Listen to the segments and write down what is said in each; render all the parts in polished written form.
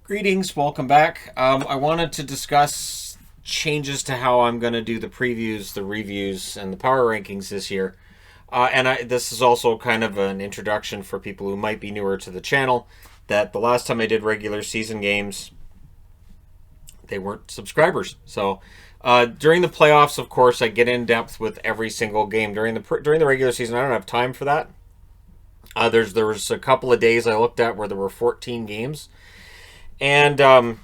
Greetings, welcome back. I wanted to discuss changes to how I'm going to do the previews, the reviews, and the power rankings this year. This is also kind of an introduction for people who might be newer to the channel, that the last time I did regular season games, they weren't subscribers. So during the playoffs, of course, I get in depth with every single game. During the regular season, I don't have time for that. There was a couple of days I looked at where there were 14 games. And a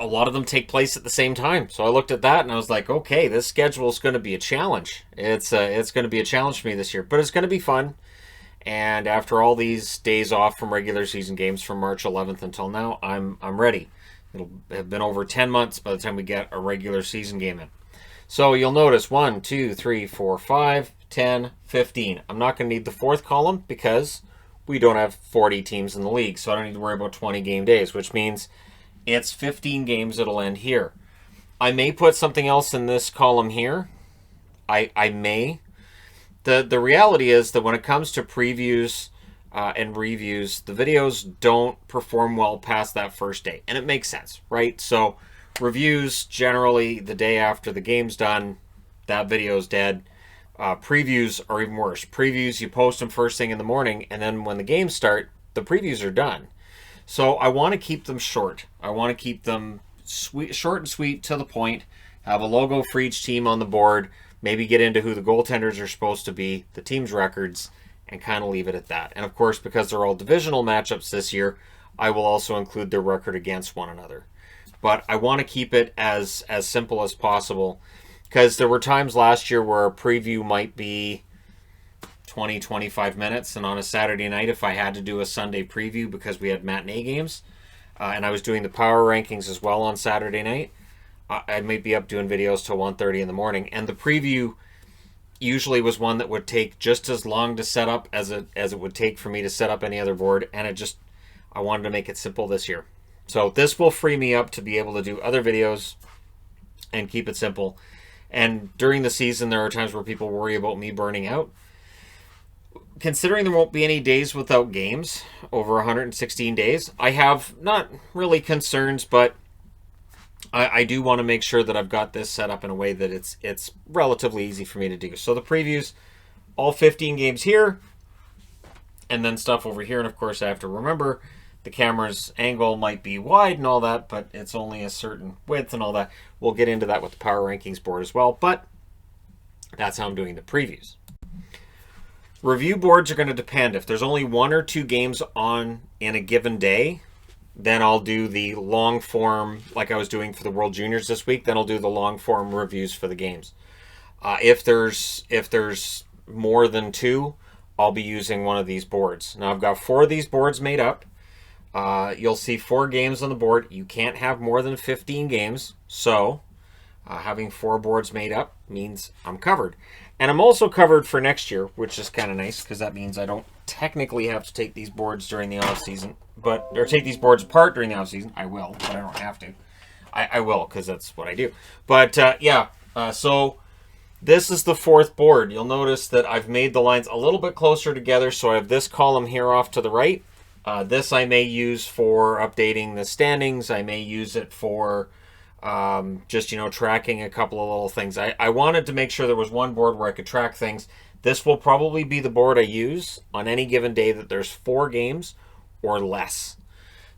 lot of them take place at the same time. So I looked at that and I was like, okay, this schedule is going to be a challenge. It's going to be a challenge for me this year, but it's going to be fun. And after all these days off from regular season games from March 11th until now, I'm ready. It'll have been over 10 months by the time we get a regular season game in. So you'll notice 1, 2, 3, 4, 5, 10, 15. I'm not going to need the fourth column because we don't have 40 teams in the league, so I don't need to worry about 20 game days, which means it's 15 games that'll end here. I may put something else in this column here. I may. The reality is that when it comes to previews and reviews, the videos don't perform well past that first day, and it makes sense, right? So reviews, generally, the day after the game's done, that video's dead. Previews are even worse. Previews, you post them first thing in the morning, and then when the games start, the previews are done. So I want to keep them short. I want to keep them short and sweet, to the point. Have a logo for each team on the board. Maybe get into who the goaltenders are supposed to be, the team's records, and kind of leave it at that. And of course, because they're all divisional matchups this year, I will also include their record against one another. But I want to keep it as simple as possible, because there were times last year where a preview might be 20, 25 minutes. And on a Saturday night, if I had to do a Sunday preview because we had matinee games, and I was doing the power rankings as well on Saturday night, I might be up doing videos till 1:30 in the morning. And the preview usually was one that would take just as long to set up as it would take for me to set up any other board. And I wanted to make it simple this year. So this will free me up to be able to do other videos and keep it simple. And during the season, there are times where people worry about me burning out. Considering there won't be any days without games over 116 days, I have not really concerns, but I do want to make sure that I've got this set up in a way that it's relatively easy for me to do. So the previews, all 15 games here, and then stuff over here. And of course, I have to remember the camera's angle might be wide and all that, but it's only a certain width and all that. We'll get into that with the power rankings board as well, but that's how I'm doing the previews. Review boards are going to depend. If there's only 1 or 2 games on in a given day, then I'll do the long form like I was doing for the World Juniors this week. Then I'll do the long form reviews for the games. If there's more than 2, I'll be using one of these boards. Now I've got 4 of these boards made up. You'll see 4 games on the board. You can't have more than 15 games. So having 4 boards made up means I'm covered. And I'm also covered for next year, which is kind of nice because that means I don't technically have to take these boards during the off season, or take these boards apart during the off season. I will, but I don't have to. I will because that's what I do. But so this is the 4th board. You'll notice that I've made the lines a little bit closer together. So I have this column here off to the right. This I may use for updating the standings. I may use it for just, tracking a couple of little things. I wanted to make sure there was one board where I could track things. This will probably be the board I use on any given day that there's 4 games or less.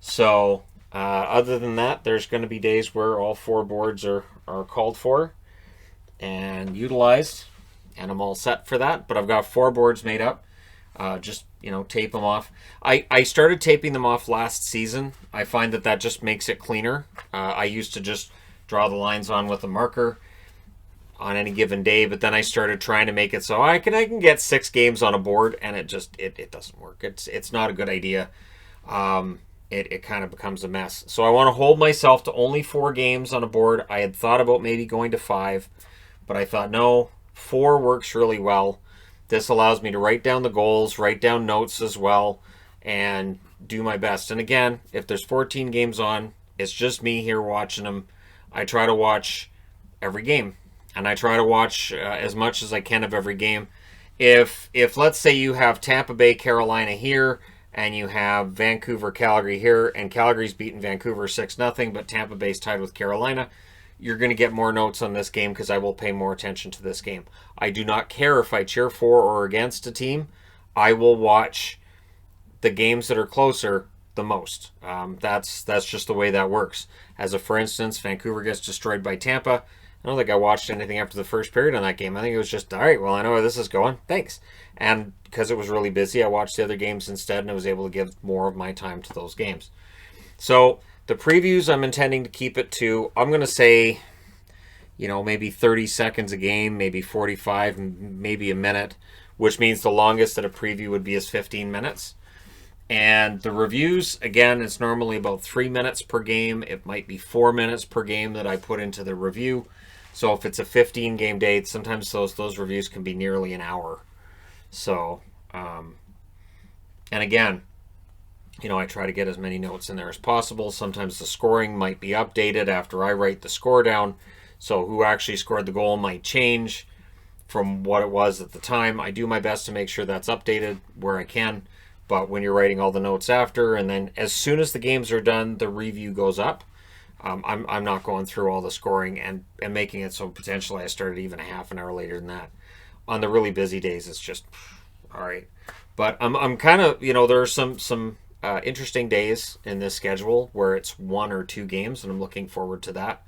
So other than that, there's going to be days where all 4 boards are called for and utilized, and I'm all set for that. But I've got 4 boards made up. Just tape them off. I started taping them off last season. I find that just makes it cleaner. I used to just draw the lines on with a marker on any given day, but then I started trying to make it so I can get 6 games on a board, and it doesn't work. It's not a good idea. It kind of becomes a mess. So I want to hold myself to only 4 games on a board. I had thought about maybe going to 5, but I thought no, 4 works really well. This allows me to write down the goals, write down notes as well, and do my best. And again, if there's 14 games on, it's just me here watching them. I try to watch every game, and I try to watch as much as I can of every game. If let's say you have Tampa Bay, Carolina here, and you have Vancouver, Calgary here, and Calgary's beaten Vancouver 6-0, but Tampa Bay's tied with Carolina, you're going to get more notes on this game because I will pay more attention to this game. I do not care if I cheer for or against a team. I will watch the games that are closer the most. That's just the way that works. As a for instance, Vancouver gets destroyed by Tampa. I don't think I watched anything after the first period on that game. I think it was just, all right, well, I know where this is going. Thanks. And because it was really busy, I watched the other games instead, and I was able to give more of my time to those games. So the previews, I'm intending to keep it to, I'm going to say, maybe 30 seconds a game, maybe 45, maybe a minute, which means the longest that a preview would be is 15 minutes. And the reviews, again, it's normally about 3 minutes per game. It might be 4 minutes per game that I put into the review. So if it's a 15-game day, sometimes those reviews can be nearly an hour. So, and again, I try to get as many notes in there as possible. Sometimes the scoring might be updated after I write the score down. So who actually scored the goal might change from what it was at the time. I do my best to make sure that's updated where I can. But when you're writing all the notes after, and then as soon as the games are done, the review goes up. I'm not going through all the scoring and making it so potentially I started even a half an hour later than that. On the really busy days, it's just all right. But I'm kind of, there are some interesting days in this schedule where it's 1 or 2 games, and I'm looking forward to that.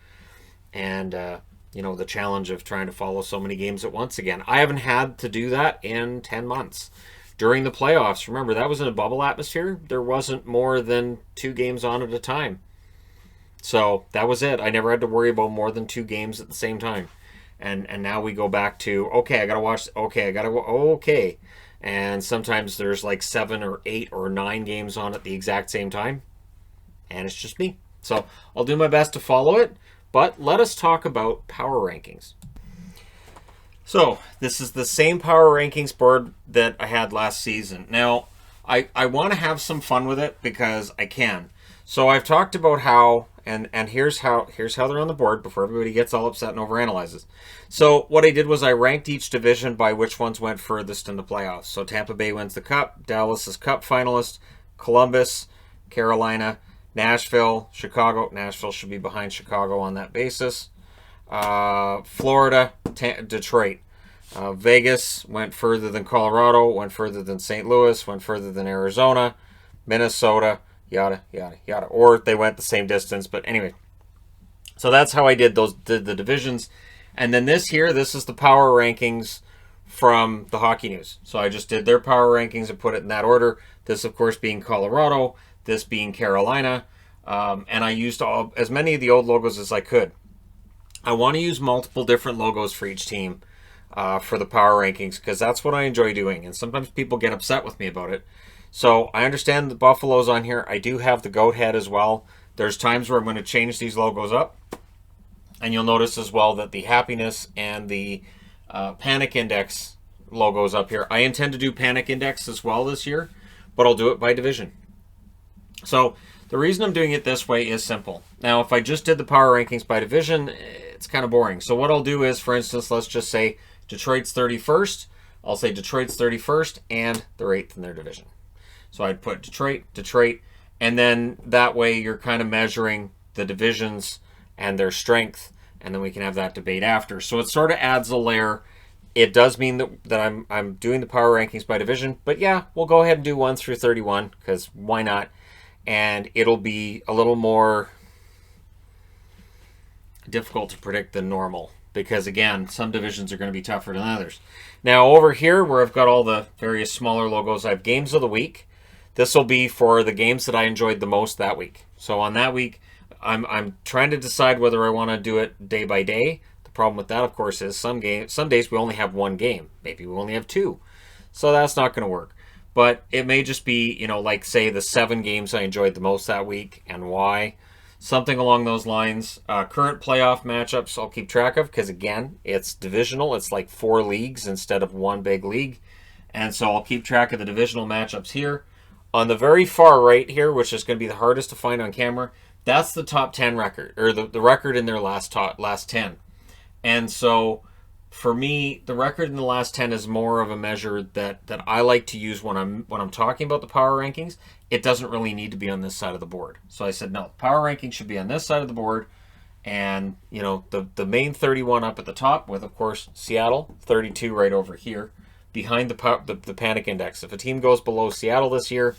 And the challenge of trying to follow so many games at once again. I haven't had to do that in 10 months. During the playoffs, remember, that was in a bubble atmosphere. There wasn't more than 2 games on at a time. So that was it. I never had to worry about more than 2 games at the same time. And now we go back to, okay, I got to watch, okay, I got to, okay. And sometimes there's like 7 or 8 or 9 games on at the exact same time. And it's just me. So I'll do my best to follow it. But let us talk about power rankings. So this is the same power rankings board that I had last season. Now, I want to have some fun with it because I can. So I've talked about how, and here's how they're on the board before everybody gets all upset and overanalyzes. So what I did was I ranked each division by which ones went furthest in the playoffs. So Tampa Bay wins the Cup, Dallas is Cup finalist, Columbus, Carolina, Nashville, Chicago. Nashville should be behind Chicago on that basis. Florida, Detroit. Vegas went further than Colorado, went further than St. Louis, went further than Arizona, Minnesota, yada, yada, yada. Or they went the same distance, but anyway. So that's how I did the divisions. And then this is the power rankings from the Hockey News. So I just did their power rankings and put it in that order. This, of course, being Colorado, this being Carolina. And I used as many of the old logos as I could. I want to use multiple different logos for each team for the power rankings because that's what I enjoy doing. And sometimes people get upset with me about it. So I understand the Buffalo's on here. I do have the goat head as well. There's times where I'm going to change these logos up. And you'll notice as well that the happiness and the panic index logos up here. I intend to do panic index as well this year, but I'll do it by division. So the reason I'm doing it this way is simple. Now, if I just did the power rankings by division, it's kind of boring. So what I'll do is, for instance, let's just say Detroit's 31st. I'll say Detroit's 31st, and they're 8th in their division. So I'd put Detroit, and then that way you're kind of measuring the divisions and their strength, and then we can have that debate after. So it sort of adds a layer. It does mean that I'm doing the power rankings by division, but yeah, we'll go ahead and do 1 through 31, because why not? And it'll be a little more difficult to predict than normal because, again, some divisions are going to be tougher than others. Now, over here where I've got all the various smaller logos, I have games of the week. This will be for the games that I enjoyed the most that week. So on that week, I'm trying to decide whether I want to do it day by day. The problem with that, of course, is some days we only have 1 game. Maybe we only have 2. So that's not going to work. But it may just be, like, say, the 7 games I enjoyed the most that week and why. Something along those lines. Current playoff matchups I'll keep track of because, again, it's divisional. It's like 4 leagues instead of 1 big league. And so I'll keep track of the divisional matchups here. On the very far right here, which is going to be the hardest to find on camera, that's the top 10 record, or the record in their last 10. And so For me, the record in the last 10 is more of a measure that I like to use when I'm talking about the power rankings. It doesn't really need to be on this side of the board. So I said, no, power rankings should be on this side of the board. And, the main 31 up at the top with, of course, Seattle, 32 right over here, behind the panic index. If a team goes below Seattle this year,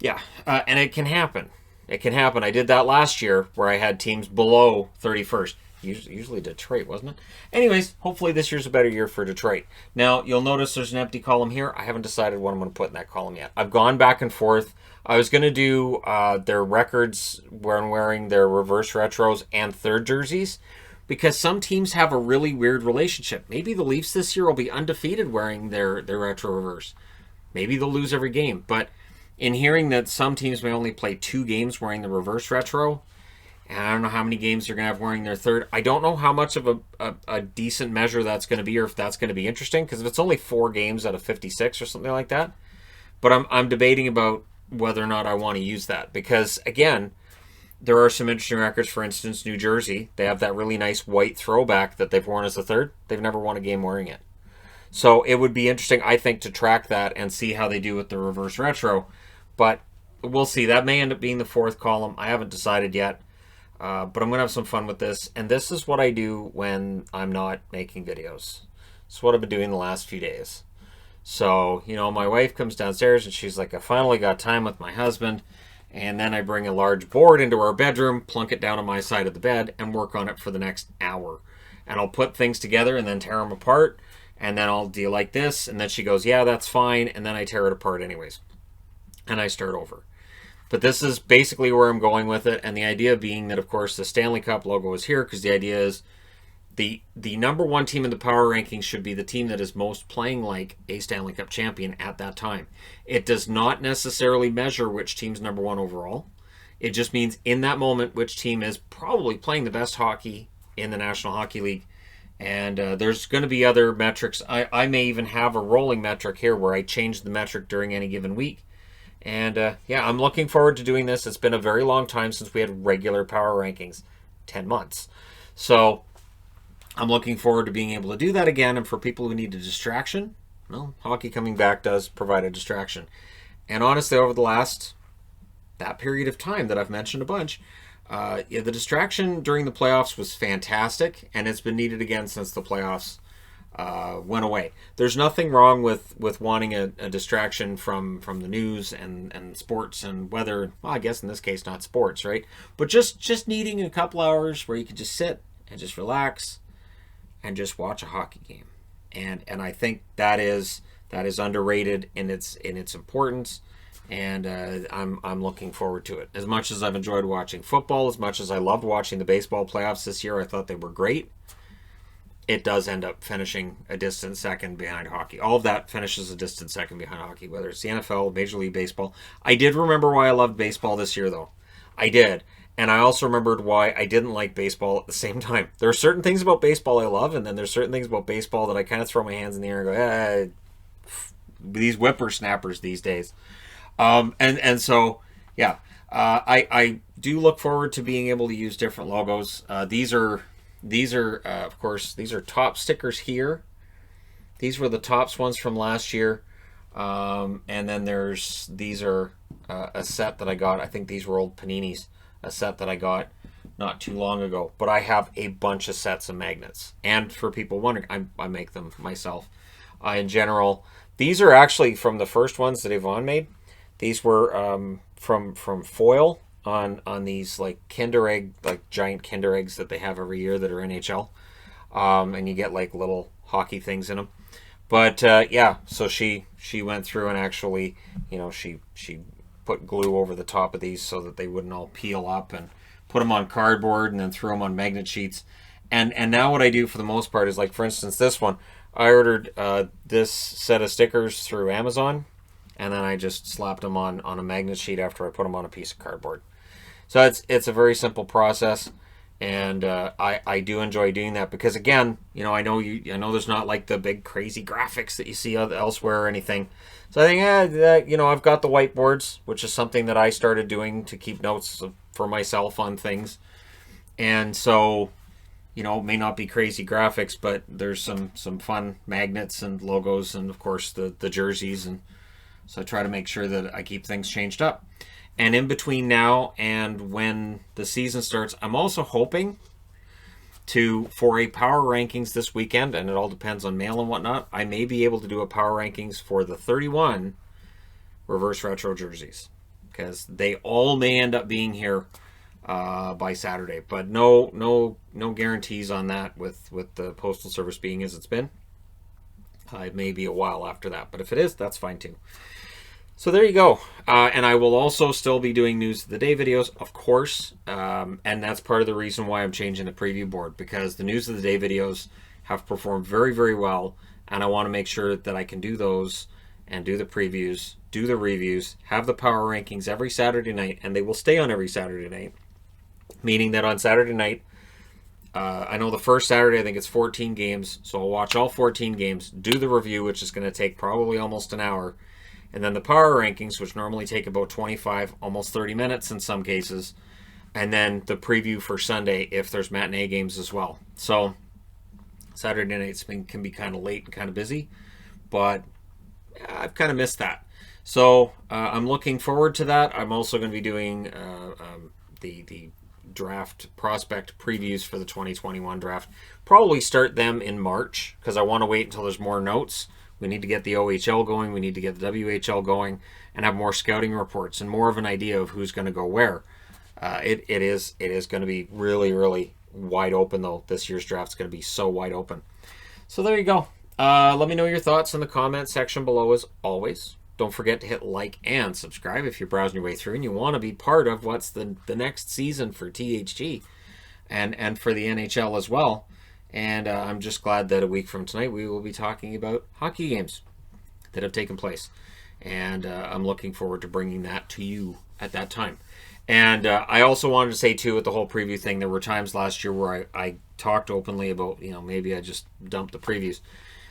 yeah, and it can happen. It can happen. I did that last year where I had teams below 31st. Usually Detroit, wasn't it? Anyways, hopefully this year's a better year for Detroit. Now, you'll notice there's an empty column here. I haven't decided what I'm going to put in that column yet. I've gone back and forth. I was going to do their records when wearing their reverse retros and third jerseys because some teams have a really weird relationship. Maybe the Leafs this year will be undefeated wearing their retro reverse. Maybe they'll lose every game. But in hearing that some teams may only play 2 games wearing the reverse retro, and I don't know how many games they're going to have wearing their third. I don't know how much of a decent measure that's going to be or if that's going to be interesting. Because if it's only 4 games out of 56 or something like that. But I'm debating about whether or not I want to use that. Because, again, there are some interesting records. For instance, New Jersey. They have that really nice white throwback that they've worn as a third. They've never won a game wearing it. So it would be interesting, I think, to track that and see how they do with the reverse retro. But we'll see. That may end up being the 4th column. I haven't decided yet. But I'm going to have some fun with this. And this is what I do when I'm not making videos. It's what I've been doing the last few days. So, my wife comes downstairs and she's like, I finally got time with my husband. And then I bring a large board into our bedroom, plunk it down on my side of the bed, and work on it for the next hour. And I'll put things together and then tear them apart. And then I'll do like this. And then she goes, yeah, that's fine. And then I tear it apart anyways. And I start over. But this is basically where I'm going with it. And the idea being that, of course, the Stanley Cup logo is here because the idea is the number 1 team in the power rankings should be the team that is most playing like a Stanley Cup champion at that time. It does not necessarily measure which team's number 1 overall. It just means in that moment which team is probably playing the best hockey in the National Hockey League. And there's going to be other metrics. I may even have a rolling metric here where I change the metric during any given week. And yeah, I'm looking forward to doing this. It's been a very long time since we had regular power rankings, 10 months. So I'm looking forward to being able to do that again. And for people who need a distraction, well, hockey coming back does provide a distraction. And honestly, over that period of time that I've mentioned a bunch, the distraction during the playoffs was fantastic. And it's been needed again since the playoffs went away. There's nothing wrong with wanting a distraction from the news and sports and weather. Well, I guess in this case not sports, right? But just needing a couple hours where you can just sit and just relax and just watch a hockey game. And I think that is underrated in its importance. And I'm looking forward to it. As much as I've enjoyed watching football, as much as I loved watching the baseball playoffs this year, I thought they were great. It does end up finishing a distant second behind hockey. All of that finishes a distant second behind hockey, whether it's the NFL, Major League Baseball. I did remember why I loved baseball this year, though. I did. And I also remembered why I didn't like baseball at the same time. There are certain things about baseball I love, and then there's certain things about baseball that I kind of throw my hands in the air and go, these whippersnappers these days. And so, yeah, I do look forward to being able to use different logos. These are, of course, these are top stickers here. These were the tops ones from last year. And then these are a set that I got. I think these were old Paninis, a set that I got not too long ago. But I have a bunch of sets of magnets. And for people wondering, I make them myself. In general, these are actually from the first ones that Yvonne made. These were from foil on these like Kinder Egg, like giant Kinder Eggs that they have every year that are NHL. And you get like little hockey things in them. But yeah, so she went through and actually, she put glue over the top of these so that they wouldn't all peel up, and put them on cardboard and then threw them on magnet sheets. And now what I do for the most part is, like, for instance, this one. I ordered this set of stickers through Amazon, and then I just slapped them on a magnet sheet after I put them on a piece of cardboard. So it's a very simple process. And I do enjoy doing that because, again, I know there's not like the big crazy graphics that you see elsewhere or anything. So I think, I've got the whiteboards, which is something that I started doing to keep notes for myself on things. And so, may not be crazy graphics, but there's some fun magnets and logos, and of course the jerseys, and so I try to make sure that I keep things changed up. And in between now and when the season starts, I'm also hoping for a power rankings this weekend, and it all depends on mail and whatnot. I may be able to do a power rankings for the 31 reverse retro jerseys, because they all may end up being here by Saturday, but no guarantees on that with the postal service being as it's been. It may be a while after that, but if it is, that's fine too. So there you go. And I will also still be doing news of the day videos, of course, and that's part of the reason why I'm changing the preview board, because the news of the day videos have performed very, very well, and I want to make sure that I can do those and do the previews, do the reviews, have the power rankings every Saturday night, and they will stay on every Saturday night. Meaning that on Saturday night, I know the first Saturday, I think it's 14 games, so I'll watch all 14 games, do the review, which is going to take probably almost an hour, and then the power rankings, which normally take about 25, almost 30 minutes in some cases, and then the preview for Sunday if there's matinee games as well. So Saturday nights can be kind of late and kind of busy, but I've kind of missed that. So I'm looking forward to that. I'm also going to be doing the draft prospect previews for the 2021 draft. Probably start them in March, because I want to wait until there's more notes. We need to get the OHL going, we need to get the WHL going, and have more scouting reports and more of an idea of who's going to go where. It is going to be really, really wide open, though. This year's draft is going to be so wide open. So there you go. Let me know your thoughts in the comment section below as always. Don't forget to hit like and subscribe if you're browsing your way through and you want to be part of what's the next season for THG and for the NHL as well. And I'm just glad that a week from tonight we will be talking about hockey games that have taken place. And I'm looking forward to bringing that to you at that time. And I also wanted to say, too, with the whole preview thing, there were times last year where I talked openly about, maybe I just dumped the previews.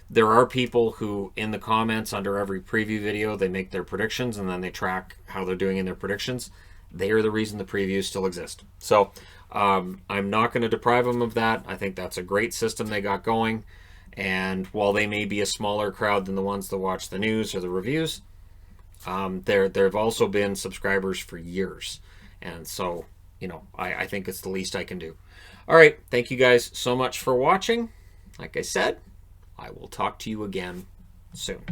There are people who, in the comments under every preview video, they make their predictions and then they track how they're doing in their predictions. They are the reason the previews still exist. So I'm not going to deprive them of that. I think that's a great system they got going. And while they may be a smaller crowd than the ones that watch the news or the reviews, there have also been subscribers for years. And so, I think it's the least I can do. All right. Thank you guys so much for watching. Like I said, I will talk to you again soon.